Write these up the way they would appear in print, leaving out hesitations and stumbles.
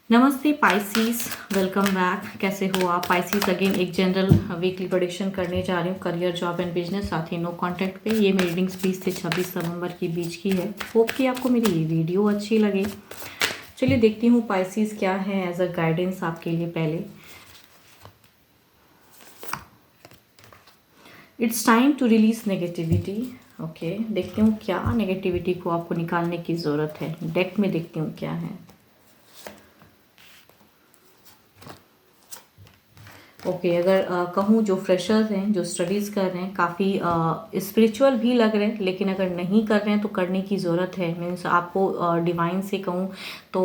नमस्ते पाइसीस, welcome back. कैसे हो आप पाइसीस? अगेन एक जनरल वीकली प्रेडिक्शन करने जा रही हूँ करियर, जॉब एंड बिजनेस, साथ ही नो कॉन्टैक्ट पे। ये मेरी रीडिंग्स 20 से 26 नवंबर के बीच की है। होप कि आपको मेरी ये वीडियो अच्छी लगे। चलिए देखती हूँ पाइसीस क्या है एज अ गाइडेंस आपके लिए। पहले it's time to release negativity. Okay, देखती हूँ क्या नेगेटिविटी को आपको निकालने की ज़रूरत है। डेक में देखती हूँ क्या है। ओके, अगर कहूँ जो फ्रेशर्स हैं, जो स्टडीज़ कर रहे हैं, काफ़ी स्पिरिचुअल भी लग रहे हैं, लेकिन अगर नहीं कर रहे हैं तो करने की ज़रूरत है। मीन्स आपको डिवाइन से कहूँ तो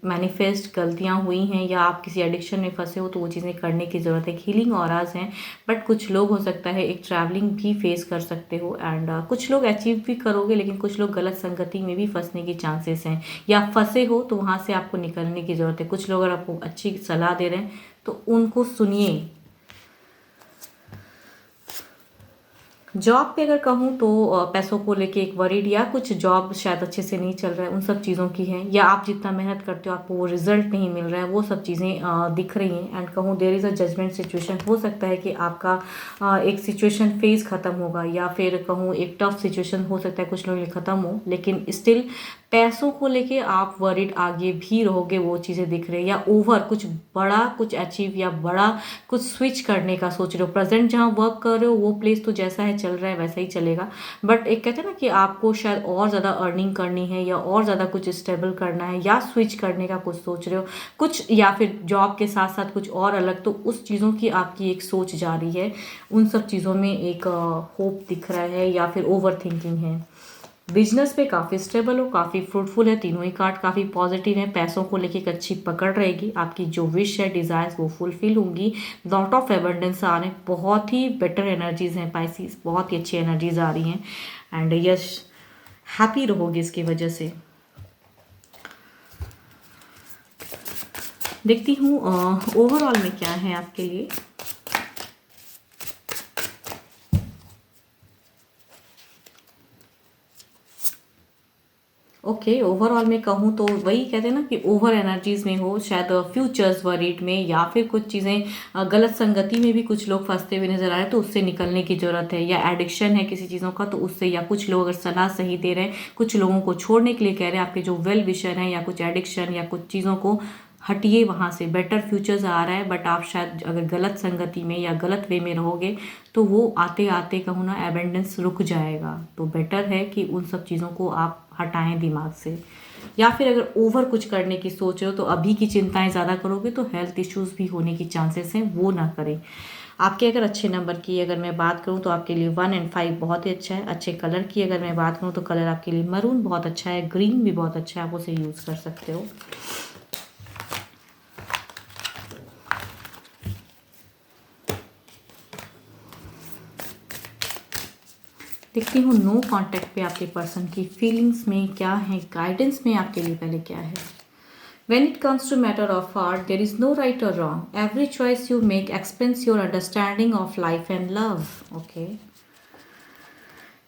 मैनिफेस्ट गलतियाँ हुई हैं या आप किसी एडिक्शन में फंसे हो तो वो चीज़ें करने की ज़रूरत है। हीलिंग ऑराज हैं, बट कुछ लोग हो सकता है एक ट्रैवलिंग भी फेस कर सकते हो एंड कुछ लोग अचीव भी करोगे, लेकिन कुछ लोग गलत संगति में भी फंसने की चांसेस हैं या फंसे हो तो वहाँ से आपको निकलने की ज़रूरत है। कुछ लोग अगर आपको अच्छी सलाह दे रहे हैं तो उनको सुनिए। जॉब पे अगर कहूँ तो पैसों को लेके एक वरीड या कुछ जॉब शायद अच्छे से नहीं चल रहा है, उन सब चीज़ों की है। या आप जितना मेहनत करते हो आपको वो रिजल्ट नहीं मिल रहा है, वो सब चीज़ें दिख रही हैं। एंड कहूँ there is a judgment situation. हो सकता है कि आपका एक सिचुएशन फेज ख़त्म होगा या फिर कहूँ एक टफ सिचुएशन हो सकता है कुछ लोगों के लिए ख़त्म हो, लेकिन स्टिल पैसों को लेके आप वरीड आगे भी रहोगे। वो चीज़ें दिख रही है या ओवर कुछ बड़ा कुछ अचीव या बड़ा कुछ स्विच करने का सोच रहे हो। प्रेजेंट जहाँ वर्क कर रहे हो वो प्लेस तो जैसा है चल रहा है वैसा ही चलेगा, बट एक कहते हैं ना कि आपको शायद और ज़्यादा अर्निंग करनी है या और ज़्यादा कुछ स्टेबल करना है या स्विच करने का कुछ सोच रहे हो कुछ, या फिर जॉब के साथ साथ कुछ और अलग, तो उस चीज़ों की आपकी एक सोच जा रही है। उन सब चीज़ों में एक होप दिख रहा है या फिर ओवर थिंकिंग है। बिजनेस पे काफ़ी स्टेबल हो, काफ़ी फ्रूटफुल है। तीनों ही कार्ड काफ़ी पॉजिटिव है। पैसों को लेके एक अच्छी पकड़ रहेगी। आपकी जो विश है, डिज़ायर्स, वो फुलफिल होंगी। लॉट ऑफ एबंडेंस आ रहे हैं। बहुत ही बेटर एनर्जीज हैं पाइसिस, बहुत ही अच्छी एनर्जीज आ रही हैं एंड यस, हैप्पी रहोगे इसकी वजह से। देखती हूँ ओवरऑल में क्या है आपके लिए। ओके, ओवरऑल में कहूँ तो वही कहते हैं ना कि ओवर एनर्जीज में हो, शायद फ्यूचर्स वरीड में या फिर कुछ चीज़ें गलत संगति में भी कुछ लोग फंसते हुए नजर आ रहे हैं, तो उससे निकलने की जरूरत है। या एडिक्शन है किसी चीज़ों का तो उससे, या कुछ लोग अगर सलाह सही दे रहे हैं, कुछ लोगों को छोड़ने के लिए कह रहे हैं, आपके जो वेल विशर हैं, या कुछ एडिक्शन या कुछ चीज़ों को हटिए वहाँ से, बेटर फ्यूचर्स आ रहा है। बट आप शायद अगर गलत संगति में या गलत वे में रहोगे तो वो आते आते कहूँ ना एबेंडेंस रुक जाएगा। तो बेटर है कि उन सब चीज़ों को आप हटाएं दिमाग से। या फिर अगर ओवर कुछ करने की सोच रहे हो तो अभी की चिंताएं ज़्यादा करोगे तो हेल्थ इश्यूज भी होने की चांसेस हैं, वो ना करें। आपके अगर अच्छे नंबर की अगर मैं बात करूं तो आपके लिए 1 और 5 बहुत ही अच्छा है। अच्छे कलर की अगर मैं बात करूं तो कलर आपके लिए मरून बहुत अच्छा है, ग्रीन भी बहुत अच्छा है, आप उसे यूज़ कर सकते हो। देखती हूँ नो कांटेक्ट पे आपके पर्सन की फीलिंग्स में क्या है, गाइडेंस में आपके लिए पहले क्या है। When it comes to matter of heart, there is no right or wrong. Every choice you make expands your understanding of life and love. Okay.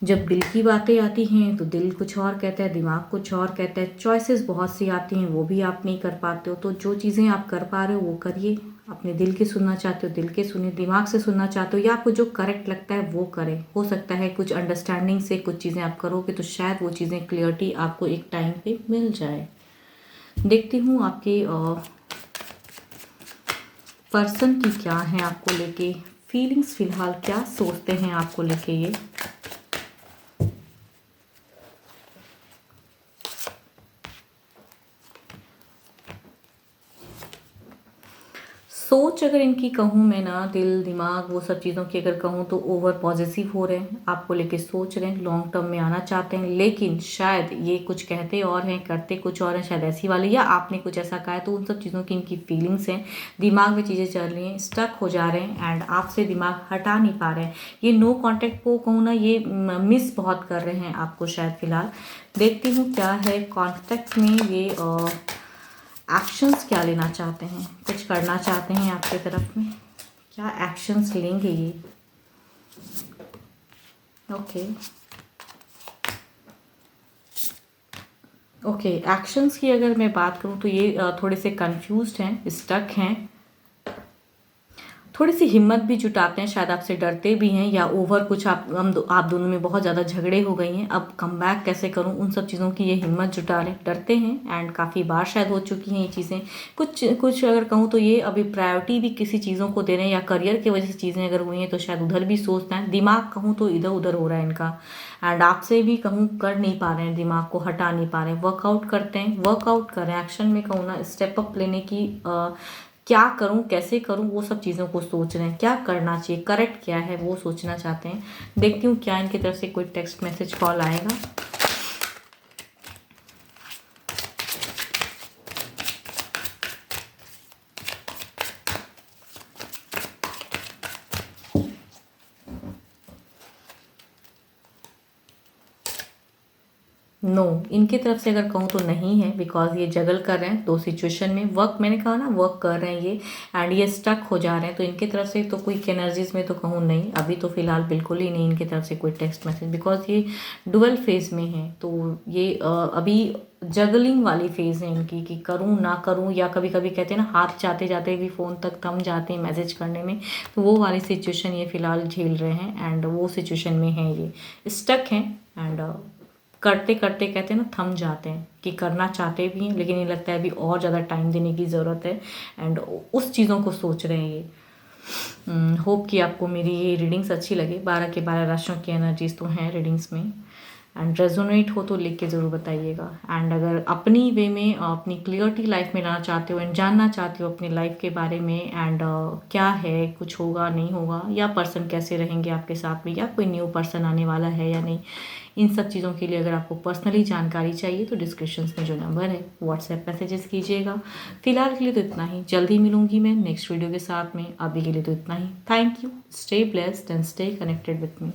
जब दिल की बातें आती हैं तो दिल कुछ और कहता है, दिमाग कुछ और कहता है। चॉइसेस बहुत सी आती हैं, वो भी आप नहीं कर पाते हो। तो जो चीज़ें आप कर पा रहे हो वो करिए। अपने दिल की सुनना चाहते हो दिल के सुनिए, दिमाग से सुनना चाहते हो या आपको जो करेक्ट लगता है वो करें। हो सकता है कुछ अंडरस्टैंडिंग से कुछ चीज़ें आप करोगे तो शायद वो चीज़ें क्लियरिटी आपको एक टाइम पे मिल जाए। देखती हूँ आपके पर्सन की क्या है आपको लेके फीलिंग्स, फिलहाल क्या सोचते हैं आपको लेके ये। सोच अगर इनकी कहूँ मैं ना, दिल दिमाग वो सब चीज़ों की अगर कहूँ तो ओवर पॉजिटिव हो रहे हैं, आपको लेके सोच रहे हैं, लॉन्ग टर्म में आना चाहते हैं, लेकिन शायद ये कुछ कहते और हैं करते कुछ और हैं, शायद ऐसी वाले या आपने कुछ ऐसा कहा है। तो उन सब चीज़ों की इनकी फीलिंग्स हैं, दिमाग में चीज़ें चल रही हैं, स्टक हो जा रहे हैं एंड आपसे दिमाग हटा नहीं पा रहे हैं। ये नो कॉन्टेक्ट को कहूँ ना, ये मिस बहुत कर रहे हैं आपको शायद फिलहाल। देखती हूँ क्या है कॉन्टेक्ट में ये एक्शंस क्या लेना चाहते हैं, कुछ करना चाहते हैं आपके तरफ में, क्या एक्शंस लेंगे ये। ओके ओके, एक्शंस की अगर मैं बात करूँ तो ये थोड़े से कंफ्यूज्ड हैं, स्टक हैं, थोड़ी सी हिम्मत भी जुटाते हैं, शायद आपसे डरते भी हैं, या ओवर कुछ आप दोनों में बहुत ज़्यादा झगड़े हो गई हैं, अब कम बैक कैसे करूं, उन सब चीज़ों की ये हिम्मत जुटा रहे, डरते हैं एंड काफ़ी बार शायद हो चुकी हैं ये चीज़ें। कुछ कुछ अगर कहूँ तो ये अभी प्रायोरिटी भी किसी चीज़ों को दे रहे हैं, या करियर की वजह से चीज़ें अगर हुई हैं तो शायद उधर भी सोचते हैं, दिमाग कहूँ तो इधर उधर हो रहा है इनका, एंड आपसे भी कहूँ कर नहीं पा रहे हैं, दिमाग को हटा नहीं पा रहे हैं, वर्कआउट करते हैं, वर्कआउट कर रहे हैं, एक्शन में कहूँ ना स्टेप अप लेने की, क्या करूं कैसे करूं वो सब चीज़ों को सोच रहे हैं, क्या करना चाहिए, करेक्ट क्या है वो सोचना चाहते हैं। देखती हूँ क्या इनकी तरफ से कोई टेक्स्ट मैसेज कॉल आएगा। नो इनकी तरफ से अगर कहूँ तो नहीं है, बिकॉज ये जगल कर रहे हैं दो सिचुएशन में, वर्क मैंने कहा ना वर्क कर रहे हैं ये, एंड ये स्टक हो जा रहे हैं, तो इनकी तरफ से तो कोई एनर्जीज में तो कहूँ नहीं, अभी तो फिलहाल बिल्कुल ही नहीं इनकी तरफ से कोई टेक्स्ट मैसेज, बिकॉज ये डुअल फेज में है, तो ये अभी जगलिंग वाली फेज है इनकी, कि करूँ ना करूँ, या कभी कभी कहते हैं ना हाथ जाते जाते भी फ़ोन तक थम जाते हैं मैसेज करने में, तो वो वाली सिचुएशन ये फिलहाल झेल रहे हैं, एंड वो सिचुएशन में है ये स्टक हैं, एंड करते करते कहते हैं ना थम जाते हैं, कि करना चाहते भी हैं लेकिन ये लगता है अभी और ज़्यादा टाइम देने की ज़रूरत है, एंड उस चीज़ों को सोच रहे हैं ये। होप कि आपको मेरी ये रीडिंग्स अच्छी लगे, 12 के 12 राशियों की एनर्जीज तो हैं रीडिंग्स में, एंड रेजोनेट हो तो लिख के ज़रूर बताइएगा, एंड अगर अपनी वे में अपनी क्लियरिटी लाइफ में लाना चाहते हो एंड जानना चाहते हो अपनी लाइफ के बारे में, एंड क्या है, कुछ होगा नहीं होगा, या पर्सन कैसे रहेंगे आपके साथ में, या कोई न्यू पर्सन आने वाला है या नहीं, इन सब चीज़ों के लिए अगर आपको पर्सनली जानकारी चाहिए तो डिस्क्रिप्शन में जो नंबर है व्हाट्सएप मैसेजेस कीजिएगा। फिलहाल के लिए तो इतना ही, जल्दी मिलूंगी मैं नेक्स्ट वीडियो के साथ में, अभी के लिए तो इतना ही। Thank you, stay blessed and stay connected with me.